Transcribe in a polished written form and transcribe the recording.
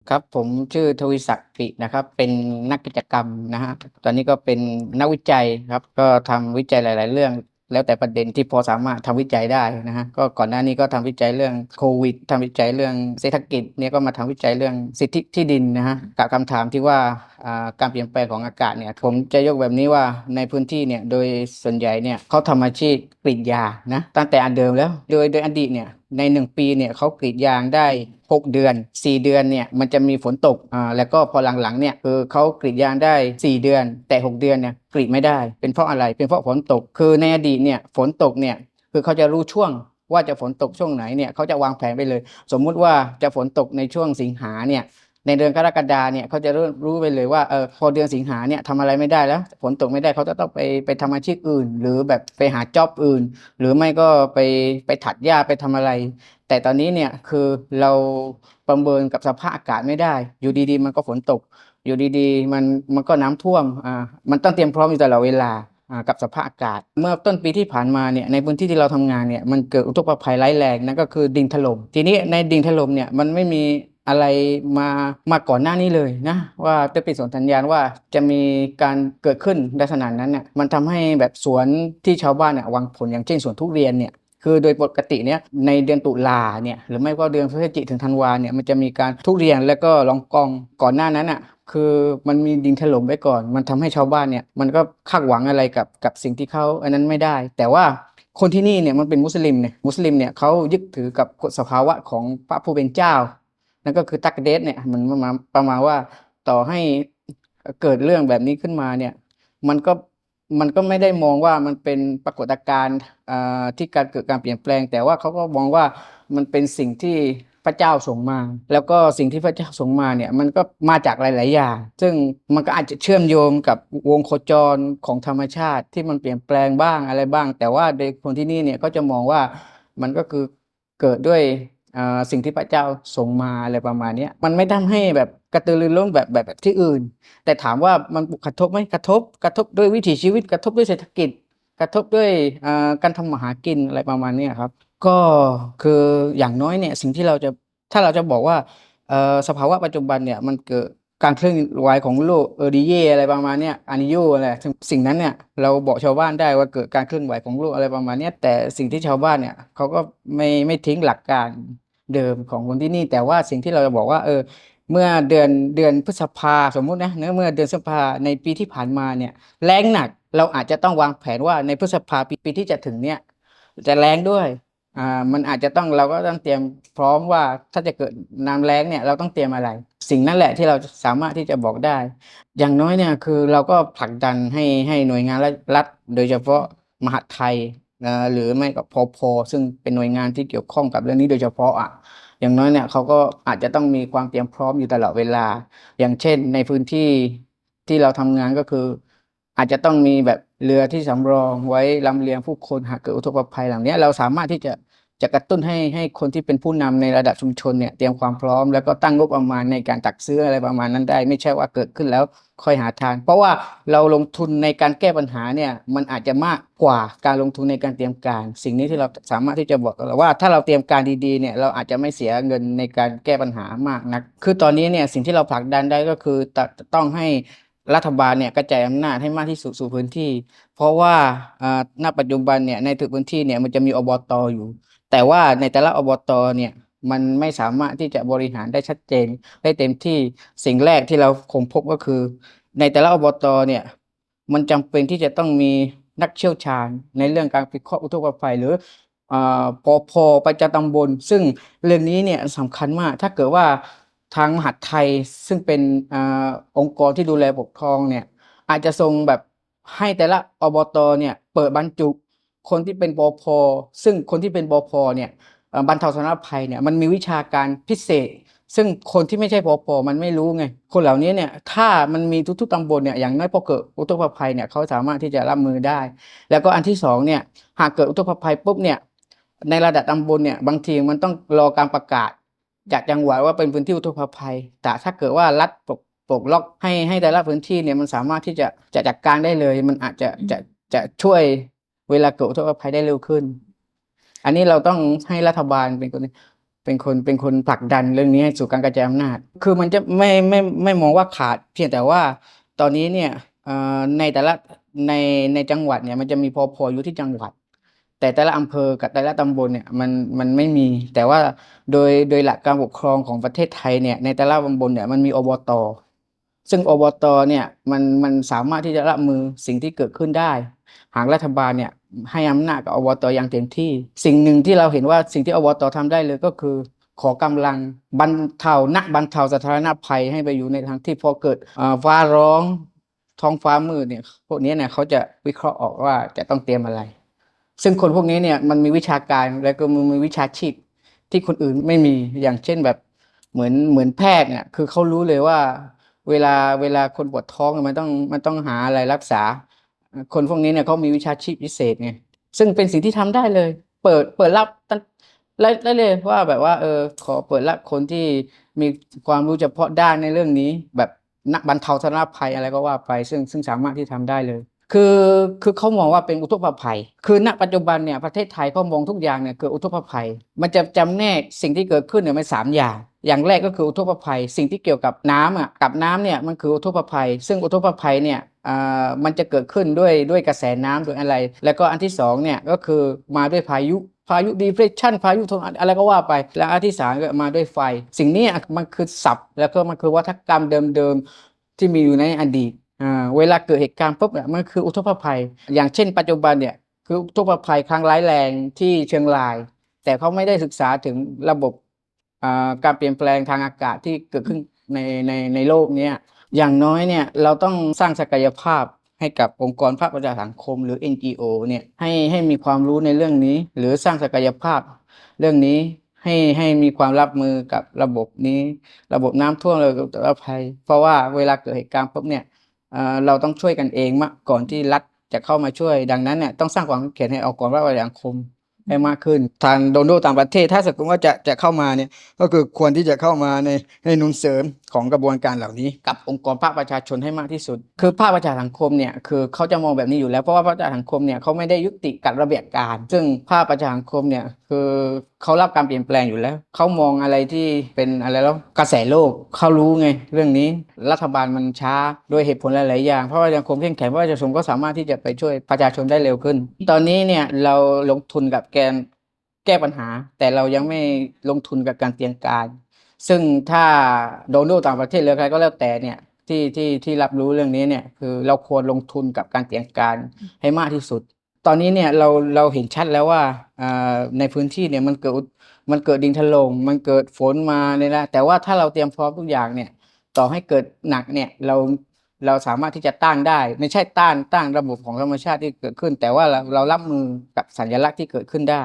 ครับผมชื่อทวีศักดิ์กินะครับเป็นนักกิจกรรมนะฮะตอนนี้ก็เป็นนักวิจัยครับก็ทำวิจัยหลายๆเรื่องแล้วแต่ประเด็นที่พอสามารถทำวิจัยได้นะฮะก็ก่อนหน้านี้ก็ทำวิจัยเรื่องโควิดทำวิจัยเรื่องเศรษฐกิจเนี่ยก็มาทำวิจัยเรื่องสิทธิที่ดินนะฮะกับคำถามที่ว่าการเปลี่ยนแปลงของอากาศเนี่ยผมจะยกแบบนี้ว่าในพื้นที่เนี่ยโดยส่วนใหญ่เนี่ยเขาทำอาชีพกรีดยางนะตั้งแต่อันเดิมแล้วโดยอดีตเนี่ยใน1 ปีเนี่ยเขากรีดยางได้6 เดือน4 เดือนเนี่ยมันจะมีฝนตกแล้วก็พอหลังๆเนี่ยคือเขากรีดยางได้4 เดือนแต่6 เดือนเนี่ยกรีดไม่ได้เป็นเพราะอะไรเป็นเพราะฝนตกคือในอดีตเนี่ยฝนตกเนี่ยคือเขาจะรู้ช่วงว่าจะฝนตกช่วงไหนเนี่ยเขาจะวางแผนไปเลยสมมุติว่าจะฝนตกในช่วงสิงหาเนี่ยในเดือนกรกฎาเนี่ยเขาจะรู้ไปเลยว่าพอเดือนสิงหาเนี่ยทำอะไรไม่ได้แล้วฝนตกไม่ได้เขาจะต้องไปทำอาชีพอื่นหรือแบบไปหาจ็อบอื่นหรือไม่ก็ไปถัดหญ้าไปทำอะไร แต่ตอนนี้เนี่ยคือเราประเมินกับสภาพอากาศไม่ได้อยู่ดีๆมันก็ฝนตกอยู่ดีๆมันก็น้ำท่วมมันต้องเตรียมพร้อมอยู่ตลอดเวลากับสภาพอากาศเมื่อต้นปีที่ผ่านมาเนี่ยในพื้นที่ที่เราทำงานเนี่ยมันเกิดอุทกภัยร้ายแรงนั่นก็คือดินถล่มทีนี้ในดินถล่มเนี่ยมันไม่มีอะไรมามาก่อนหน้านี้เลยนะว่าจะเป็นส่งสัญญาณว่าจะมีการเกิดขึ้นลักษณะนั้นเนี่ยมันทำให้แบบสวนที่ชาวบ้านเนี่ยวางผลอย่างเช่นสวนทุเรียนเนี่ย คือโดยปกติเนี่ยในเดือนตุลาเนี่ยหรือไม่ก็เดือนพฤศจิกถึงธันวาเนี่ยมันจะมีการทุเรียนแล้วก็ลองกองก่อนหน้านั้นอ่ะคือมันมีดินถล่มไว้ก่อนมันทำให้ชาวบ้านเนี่ยมันก็คาดหวังอะไรกับสิ่งที่เขาอันนั้นไม่ได้แต่ว่าคนที่นี่เนี่ยมันเป็นมุสลิมเนี่ยเขายึดถือกับกฎสภาวะของพระผู้เป็นเจ้านั่นก็คือตักเดสเนี่ยมันประมาณว่าต่อให้เกิดเรื่องแบบนี้ขึ้นมาเนี่ยมันก็มันก็ไม่ได้มองว่ามันเป็นปรากฏการณ์ ที่การเกิดการเปลี่ยนแปลงแต่ว่าเขาก็มองว่ามันเป็นสิ่งที่พระเจ้าส่งมาแล้วก็สิ่งที่พระเจ้าส่งมาเนี่ยมันก็มาจากหลายๆอย่างซึ่งมันก็อาจจะเชื่อมโยงกับวงโคจรของธรรมชาติที่มันเปลี่ยนแปลงบ้างอะไรบ้างแต่ว่าโดยคนที่นี่เนี่ยก็จะมองว่ามันก็คือเกิดด้วยสิ่งที่พระเจ้าส่งมาอะไรประมาณเนี้ยมันไม่ทำให้แบบกระตือรือร้นแบบที่อื่นแต่ถามว่ามันกระทบไหมกระทบด้วยวิถีชีวิตกระทบด้วยเศรษฐกิจ กระทบด้วยการทำมาหากินอะไรประมาณเนี้ยครับก็คืออย่างน้อยเนี่ยสิ่งที่เราจะถ้าเราจะบอกว่าสภาวะปัจจุบันเนี่ยมันเกิดการเคลื่อนไหวของโลกดีเยอะไรประมาณเนี้ยอานิโยอะไรสิ่งนั้นเนี่ยเราบอกชาวบ้านได้ว่าเกิดการเคลื่อนไหวของโลกอะไรประมาณเนี้ยแต่สิ่งที่ชาวบ้านเนี่ยเขาก็ไม่ทิ้งหลักการเดิมของคนที่นี่แต่ว่าสิ่งที่เราจะบอกว่าเมื่อเดือนพฤษภาสมมุตินะเมื่อเดือนพฤษภาในปีที่ผ่านมาเนี่ย แล้งหนักเราอาจจะต้องวางแผนว่าในพฤษภาปีที่จะถึงเนี่ยจะแล้งด้วยมันอาจจะต้องเราก็ต้องเตรียมพร้อมว่าถ้าจะเกิดน้ำแล้งเนี่ยเราต้องเตรียมอะไรสิ่งนั้นแหละที่เราสามารถที่จะบอกได้อย่างน้อยเนี่ยคือเราก็ผลักดันให้หน่วยงานรัฐโดยเฉพาะมหาดไทยหรือไม่ก็พซึ่งเป็นหน่วยงานที่เกี่ยวข้องกับเรื่องนี้โดยเฉพาะอย่างน้อยเนี่ยเขาก็อาจจะต้องมีความเตรียมพร้อมอยู่ตลอดเวลาอย่างเช่นในพื้นที่ที่เราทำงานก็คือ อาจจะต้องมีแบบเรือที่สำรองไว้ลำเลียงผู้คนหากเกิดอุทกภัยเหล่านี้เราสามารถที่จะกระตุ้นให้คนที่เป็นผู้นำในระดับชุมชนเนี่ยเตรียมความพร้อมแล้วก็ตั้งงบประมาณในการจัดซื้ออะไรประมาณนั้นได้ไม่ใช่ว่าเกิดขึ้นแล้วค่อยหาทางเพราะว่าเราลงทุนในการแก้ปัญหาเนี่ยมันอาจจะมากกว่าการลงทุนในการเตรียมการสิ่งนี้ที่เราสามารถที่จะบอกว่าถ้าเราเตรียมการดีๆเนี่ยเราอาจจะไม่เสียเงินในการแก้ปัญหามากนักคือตอนนี้เนี่ยสิ่งที่เราผลักดันได้ก็คือต้องให้ รัฐบาลเนี่ยกระจายอำนาจให้มากที่สุดสู่พื้นที่เพราะว่าณปัจจุบันเนี่ยในทุกพื้นที่เนี่ยมันจะมีอบตอยู่แต่ว่าในแต่ละอบตเนี่ยมันไม่สามารถที่จะบริหารได้ชัดเจนได้เต็มที่สิ่งแรกที่เราคงพบก็คือในแต่ละอบตเนี่ยมันจำเป็นที่จะต้องมีนักเชี่ยวชาญในเรื่องการวิเคราะห์อุทกภัยหรือปพประจำตำบลซึ่งเรื่องนี้เนี่ยสำคัญมากถ้าเกิดว่า ทางมหาดไทยซึ่งเป็นองค์กรที่ดูแลปกครองเนี่ยอาจจะทรงแบบให้แต่ละอบตเนี่ยเปิดบรรจุคนที่เป็นปพซึ่งคนที่เป็นปพเนี่ยบรรเทาสาธารณภัยเนี่ยมันมีวิชาการพิเศษซึ่งคนที่ไม่ใช่ปพมันไม่รู้ไงคนเหล่านี้เนี่ยถ้ามันมีทุกๆตำบลเนี่ยอย่างน้อยพอเกิดอุทกภัยเนี่ยเขาสามารถที่จะรับมือได้แล้วก็อันที่สองเนี่ยหากเกิดอุทกภัยปุ๊บเนี่ยในระดับตำบลเนี่ยบางทีมันต้องรอการประกาศ จากจังหวัดว่าเป็นพื้นที่อุทกภัยแต่ถ้าเกิดว่ารัฐปลดล็อกให้แต่ละพื้นที่เนี่ยมันสามารถที่จะจัดการได้เลยมันอาจจะช่วยเวลาเกิดอุทกภัยได้เร็วขึ้นอันนี้เราต้องให้รัฐบาลเป็นคน เป็นคนผลักดันเรื่องนี้ให้สู่การกระจายอำนาจคือมันจะไม่มองว่าขาดเพียงแต่ว่าตอนนี้เนี่ยในแต่ละในในจังหวัดเนี่ยมันจะมีพออยู่ที่จังหวัดแต่แต่ละอำเภอกับแต่ละตำบลเนี่ยมันไม่มีแต่ว่าโดยหลักการปกครองของประเทศไทยเนี่ยในแต่ละตำบลเนี่ยมันมีอบต.ซึ่งอบต.เนี่ยมันสามารถที่จะรับมือสิ่งที่เกิดขึ้นได้หากรัฐบาลเนี่ยให้อำนาจกับอบต.อย่างเต็มที่สิ่งหนึ่งที่เราเห็นว่าสิ่งที่อบต.ทำได้เลยก็คือขอกำลังบรรเทาบรรเทาสาธารณภัยให้ไปอยู่ในทางที่พอเกิดฟ้าร้องท้องฟ้ามืดเนี่ยพวกนี้เนี่ยเขาจะวิเคราะห์ออกว่าจะต้องเตรียมอะไรซึ่งคนพวกนี้เนี่ยมันมีวิชาการแล้วก็มีวิชาชีพที่คนอื่นไม่มีอย่างเช่นแบบเหมือนแพทย์เนี่ยคือเขารู้เลยว่าเวลาคนปวดท้องมันต้องหาอะไรรักษาคนพวกนี้เนี่ยเขามีวิชาชีพพิเศษไงซึ่งเป็นสิ่งที่ทำได้เลยเปิดรับได้เลยว่าแบบว่าขอเปิดรับคนที่มีความรู้เฉพาะด้านในเรื่องนี้แบบนักบรรเทาสาธารณภัยอะไรก็ว่าไปซึ่งสามารถที่ทำได้เลยคือคือเขามองว่าเป็นอุทกภัยคือณปัจจุบันเนี่ยประเทศไทยเขามองทุกอย่างเนี่ยคืออุทกภัยมันจะจำแนกสิ่งที่เกิดขึ้นเนี่ยเป็น3อย่างอย่างแรกก็คืออุทกภัยสิ่งที่เกี่ยวกับน้ำกับน้ำเนี่ยมันคืออุทกภัยซึ่งอุทกภัยเนี่ยมันจะเกิดขึ้นด้วยกระแสน้ำโดยอะไรแล้วก็อันที่สองเนี่ยก็คือมาด้วยพายุ depression พายุโทนอะไรก็ว่าไปแล้วอันที่สามก็มาด้วยไฟสิ่งนี้มันคือศัพท์แล้วก็มันคือวัฒกรรมเดิมๆที่มีอยู่ในอดีตเวลาเกิดเหตุการณ์ปุ๊บเนี่ยมันคืออุทกภัยอย่างเช่นปัจจุบันเนี่ยคืออุทกภัยครั้งร้ายแรงที่เชียงรายแต่เขาไม่ได้ศึกษาถึงระบบการเปลี่ยนแปลงทางอากาศที่เกิดขึ้นในโลกเนี้ยอย่างน้อยเนี่ยเราต้องสร้างศักยภาพให้กับองค์กรภาคประชาสังคมหรือ NGO เนี่ยให้มีความรู้ในเรื่องนี้หรือสร้างศักยภาพเรื่องนี้ให้มีความรับมือกับระบบนี้ระบบน้ำท่วมระบบภัยเพราะว่าเวลาเกิดเหตุการณ์ปุ๊บเนี่ยเราต้องช่วยกันเองมากก่อนที่รัฐจะเข้ามาช่วยดังนั้นเนี่ยต้องสร้างความเข้มแข็งให้องค์กรภาคประชาสังคมให้มากขึ้นทางโดนัลด์ต่างประเทศถ้าสมมติว่าจะเข้ามาเนี่ยก็คือควรที่จะเข้ามาในหนุนเสริมของกระบวนการเหล่านี้กับองค์กรภาคประชาชนให้มากที่สุดคือภาคประชาสังคมเนี่ยคือเขาจะมองแบบนี้อยู่แล้วเพราะว่าภาคประชาสังคมเนี่ยเขาไม่ได้ยุติกับระเบียบการซึ่งภาคประชาสังคมเนี่ยคือเขารับการเปลี่ยนแปลงอยู่แล้วเขามองอะไรที่เป็นอะไรแล้วกระแสโลกเขารู้ไงเรื่องนี้รัฐบาลมันช้าโดยเหตุผลหลายๆอย่างเพราะว่าสังคมเข้มแข็งเพราะว่าประชาชนก็สามารถที่จะไปช่วยประชาชนได้เร็วขึ้นตอนนี้เนี่ยเราลงทุนกับแก้ปัญหาแต่เรายังไม่ลงทุนกับการเตรียมการซึ่งถ้าโดนัลด์ต่างประเทศหรือใครก็แล้วแต่เนี่ยที่รับรู้เรื่องนี้เนี่ยคือเราควรลงทุนกับการเตรียมการให้มากที่สุดตอนนี้เนี่ยเราเห็นชัดแล้วว่าในพื้นที่เนี่ยมันเกิดดินถล่มมันเกิดฝนมาเนี่ยนะแต่ว่าถ้าเราเตรียมพร้อมทุกอย่างเนี่ยต่อให้เกิดหนักเนี่ยเราสามารถที่จะต้านได้ไม่ใช่ต้านระบบของธรรมชาติที่เกิดขึ้นแต่ว่าเรารับมือกับสัญลักษณ์ที่เกิดขึ้นได้